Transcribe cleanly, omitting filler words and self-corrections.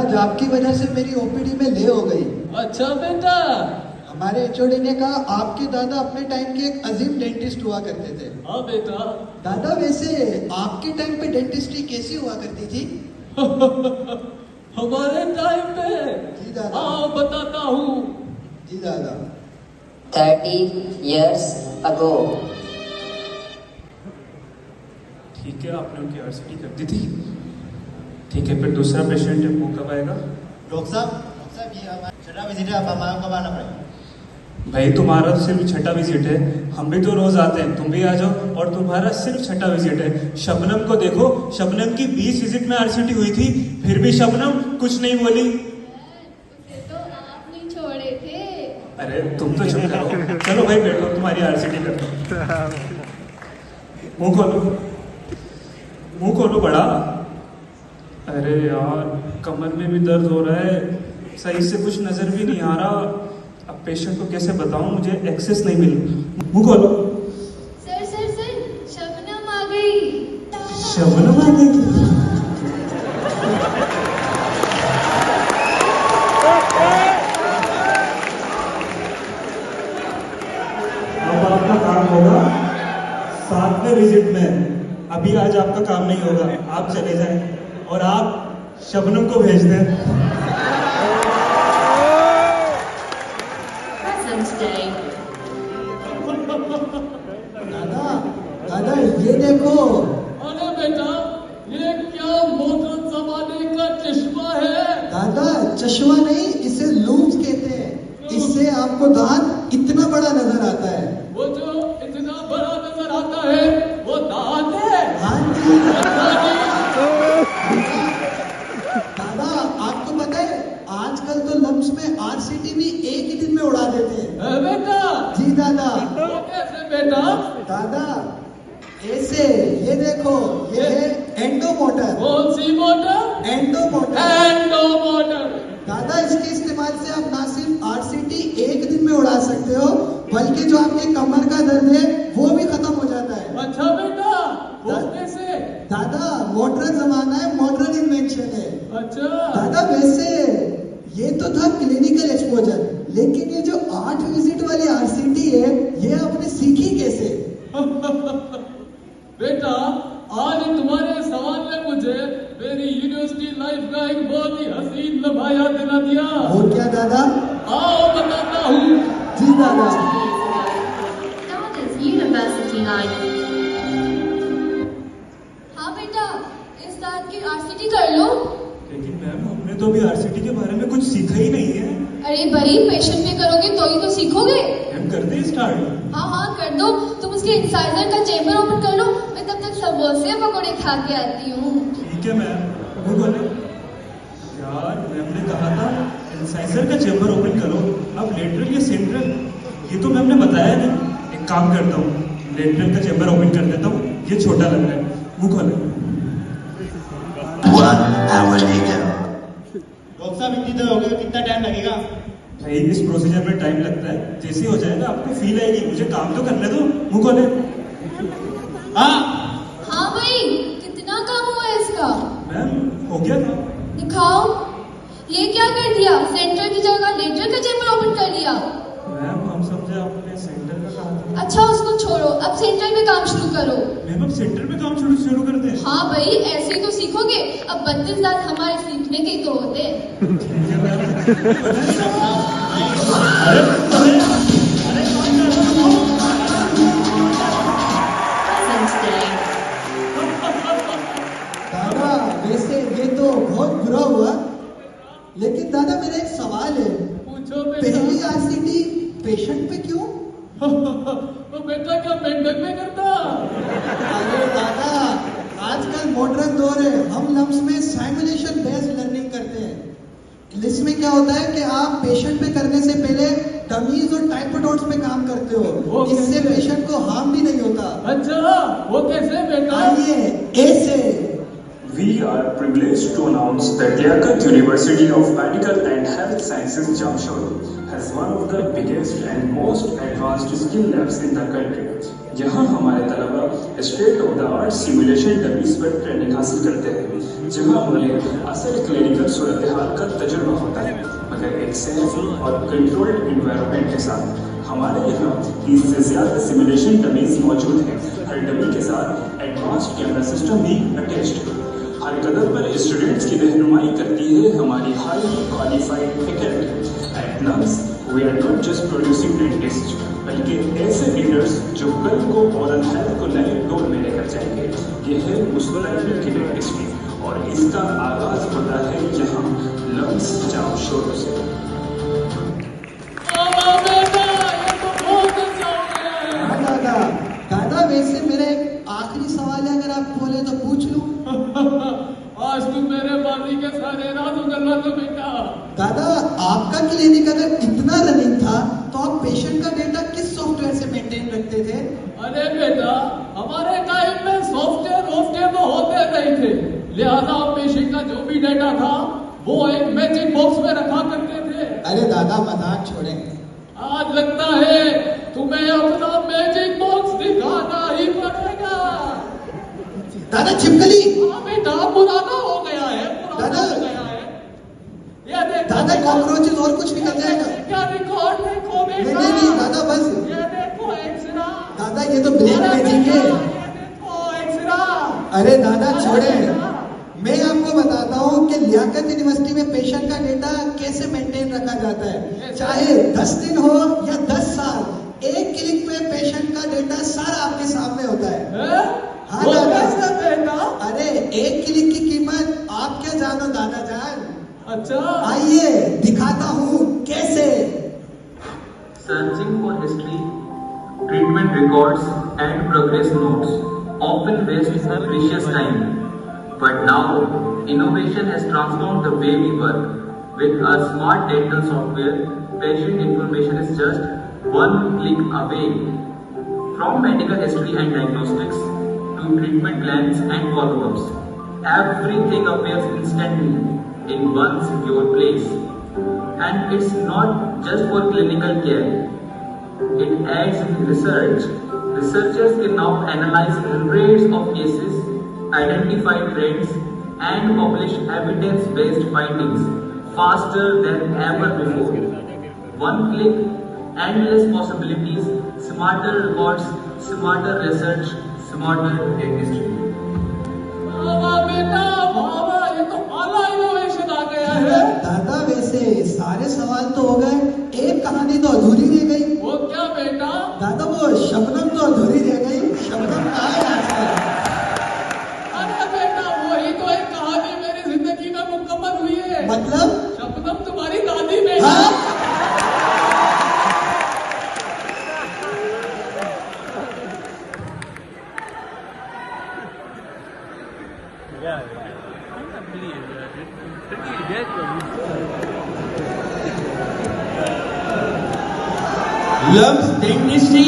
आज आपकी वजह से मेरी ओपीडी में ले हो गई। अच्छा बेटा। हमारे एचओडी ने कहा आपके दादा अपने टाइम के एक अजीम डेंटिस्ट हुआ करते थे। हाँ बेटा। दादा वैसे आपके टाइम पे डेंटिस्ट्री कैसी हुआ करती थी? हमारे टाइम पे? जी दादा। हाँ बताता हूँ। जी दादा। 30 years ago. ठीक है, आपने उनकी आरसीटी कर दी थी। ठीक है, फिर दूसरा पेशेंट है, वो कब आएगा? डॉक्टर साहब ये हमारा छठा विजिट है, अब हमारे कब आना पड़ेगा? भाई तुम्हारा सिर्फ छठा विजिट है, हम भी तो रोज आते हैं, तुम भी आ जाओ। और तुम्हारा सिर्फ छठा विजिट है। शबनम को देखो, शबनम की 20 विजिट में आरसीटी हुई थी, फिर भी शबनम कुछ नहीं बोली। उसे तो आप नहीं छोड़े थे। अरे तुम तो चुप करो। चलो भाई बैठो, तुम्हारी आरसीटी कर दो। मुंह खोलो, मुंह खोलो बड़ा। अरे यार, कमर में भी दर्द हो रहा है, सही से कुछ नजर भी नहीं आ रहा। अब पेशेंट को कैसे बताऊं, मुझे एक्सेस नहीं मिल। मुंह खोलो। सर सर सर, शबनम आ गई। शबनम आ गई? अब आपका काम होगा 7वें विजिट में। अभी आज आपका काम नहीं होगा, आप चले जाएं और आप शबनम को भेज दें। दादा दादा ये देखो। अरे बेटा, ये क्या मोहतरम जमाने का चश्मा है? दादा चश्मा नहीं, इसे लूम्स कहते हैं। इससे आपको दांत इतना बड़ा नजर आता है। वो जो इतना बड़ा नजर आता है वो दांत है। हाँ जी। अच्छा दादा आपको पता है आजकल तो लम्स में आरसीटी भी एक ही दिन में उड़ा देते हैं। जी बेटा। जी दादा। वो कैसे बेटा? दादा ऐसे, ये देखो, ये है एंडो मोटर। कौन सी motor? Endo motor. Endo motor. दादा इसके इस्तेमाल से आप ना सिर्फ आरसीटी एक दिन में उड़ा सकते हो, बल्कि जो आपके कमर का दर्द है वो भी खत्म हो जाता है। अच्छा बेटा, वो कैसे? दादा मॉडर्न जमाना है, मॉडर्न इन्वेंशन है। अच्छा दादा वैसे ये तो था क्लिनिकल एक्सपोजर, लेकिन ये जो 8 विजिट वाली आरसीटी है ये आपने सीखी कैसे? बेटा, आज तुम्हारे सवाल ने मुझे मेरी यूनिवर्सिटी लाइफ का एक बहुत ही हसीन लम्हा याद दिला दिया। वो क्या दादा? आओ बताता हूँ। जी दादा। That is university life. हाँ बेटा, इस दांत की आरसीटी कर लो। लेकिन मैम, हमने तो अभी आरसीटी के बारे में कुछ सीखा ही नहीं है। अरे बड़ी पेशेंट पे करोगे तो ही तो सीखोगे। मैम कर दे स्टार्ट। हाँ हाँ कर दो, तुम उसके इंसाइजर का चेम्बर ओपन कर लो, मैं तब तक समोसे पकौड़े खा के आती हूँ। ठीक है मैम। वो बोले यार, मैम ने कहा था इंसाइजर का चेम्बर ओपन करो, अब लेटरल या सेंट्रल ये तो मैम ने बताया नहीं। एक काम करता हूँ, लेटरल का चेम्बर ओपन कर देता हूँ, ये छोटा लग रहा है। मुंह खोले। 1 hour later. डॉक्टर साहब इतनी देर हो गई, कितना टाइम लगेगा? भाई इस प्रोसीजर में टाइम लगता है, जैसे ही हो जाएगा आपको फील आएगी। मुझे काम तो करने दो। मुंह खोले। हाँ हाँ भाई, कितना काम हुआ है इसका? मैम हो गया था। दिखाओ। ये क्या कर दिया? सेंटर की जगह लेटर का चेम्बर ओपन कर दिया। मैम हम समझे आपने सेंटर का कहा था। अच्छा उसको छोड़ो, अब सेंटर में काम शुरू करो। मैम अब सेंटर में काम शुरू करते हैं। हाँ भाई, ऐसे ही तो सीखोगे। अब 32 दांत हमारे सीखने के ही तो होते हैं। ठीक है मैम। दादा वैसे ये तो बहुत बुरा हुआ, लेकिन दादा मेरा एक सवाल है। पूछो बेटा। पहली आरसीटी पेशेंट पे क्यों? तो बेटा क्या मेंढक में करता? अरे दादा आजकल मॉडर्न दौर है, हम लम्स में साइमुलेशन बेस्ड लर्निंग करते हैं। इसमें क्या होता है कि आप पेशेंट पे करने से पहले डमीज और टाइपोडोट्स पे काम करते हो, इससे पेशेंट को हार्म भी नहीं होता। अच्छा वो कैसे बेटा? आइए ऐसे। We We are privileged to announce that Liaquat University of Medical and Health Sciences Jamshedpur has one of the biggest and most advanced skill labs in the country. यहाँ हमारे तलबा state of the art simulation dummies पर training हासिल करते हैं, जहाँ उन्हें असल क्लिनिकल सूरत हाल का तजुर्बा होता है, मगर एक सेफ और कंट्रोल्ड इन्वायरमेंट के साथ। हमारे यहाँ 30 से ज़्यादा सिमुलेशन डमीज मौजूद हैं। हर डमी के साथ एडवांस्ड कैमरा सिस्टम भी अटैच्ड है। हर कदम पर स्टूडेंट्स की रहनुमाई करती है हमारी highly qualified faculty. At LUMS we are not just producing dentist, बल्कि ऐसे लीडर्स जो कल को ओरल हेल्थ को नए दौर में लेकर जाएंगे। ये है मुस्तकबिल की डेंटिस्ट्री और इसका आगाज होता है यहाँ लम्स जामशेदपुर से। दादा दादा वैसे मेरा एक आखिरी सवाल है, अगर आप बोले तो पूछ लूं। आज तुम मेरे बाजी के सारे राज उगलवा दो बेटा। दादा आपका क्लिनिक अगर इतना रनिंग था तो आप पेशेंट का डेटा किस सॉफ्टवेयर से मेंटेन रखते थे? अरे बेटा, हमारे टाइम में सॉफ्टवेयर तो होते नहीं थे, लिहाजा पेशेंट का जो भी डेटा था वो एक मैजिक बॉक्स में रखा करते थे। अरे दादा मजाक छोड़ें। आज लगता है तुम्हें अपना मैजिक बॉक्स दिखाना ही पड़ेगा। दादा छिपकली। हाँ बेटा, पुराना हो गया है, पुराना दादा। हो गया है। ये देखो दादा कॉकरोचेस और कुछ निकल जाएगा। क्या रिकॉर्ड देखो बेटा। नहीं दादा बस। ये देखो एक्सरा। दादा ये तो ब्लैक मैजिक है। ये देखो एक्सरा। अरे दादा छोड़ें, मैं आपको बताता हूँ कि लियाकत यूनिवर्सिटी में पेशेंट का डेटा कैसे मेंटेन रखा जाता है। चाहे 10 दिन हो या 10 साल, एक क्लिक पे पेशेंट का डेटा सारा आपके सामने होता है। हाँ वो दादा। कैसे बेटा? अरे एक क्लिक की कीमत आप क्या जानो दादा जान। अच्छा, आइए दिखाता हूँ कैसे। Searching for history, treatment records, and progress notes often wastes precious time. But now, innovation has transformed the way we work. With a smart dental software, patient information is just one click away. From medical history and diagnostics to treatment plans and follow-ups, everything appears instantly in one secure place. And it's not just for clinical care. It aids in research. Researchers can now analyze hundreds of cases, identify trends, and publish evidence-based findings faster than ever before. One click, endless possibilities, smarter records, smarter research, smarter dentistry. वाह बेटा वाह, ये तो आला innovation आ गया है। दादा वैसे सारे सवाल तो हो गए, एक कहानी तो अधूरी रह गई। वो क्या बेटा? दादा वो शबनम तो अधूरी रह गई। शबनम कहाँ है आजकल? अरे बेटा, वही तो एक कहानी मेरी जिंदगी में मुकम्मल हुई है। मतलब? शबनम तुम्हारी दादी बेटा। हाँ? Lumps dentistry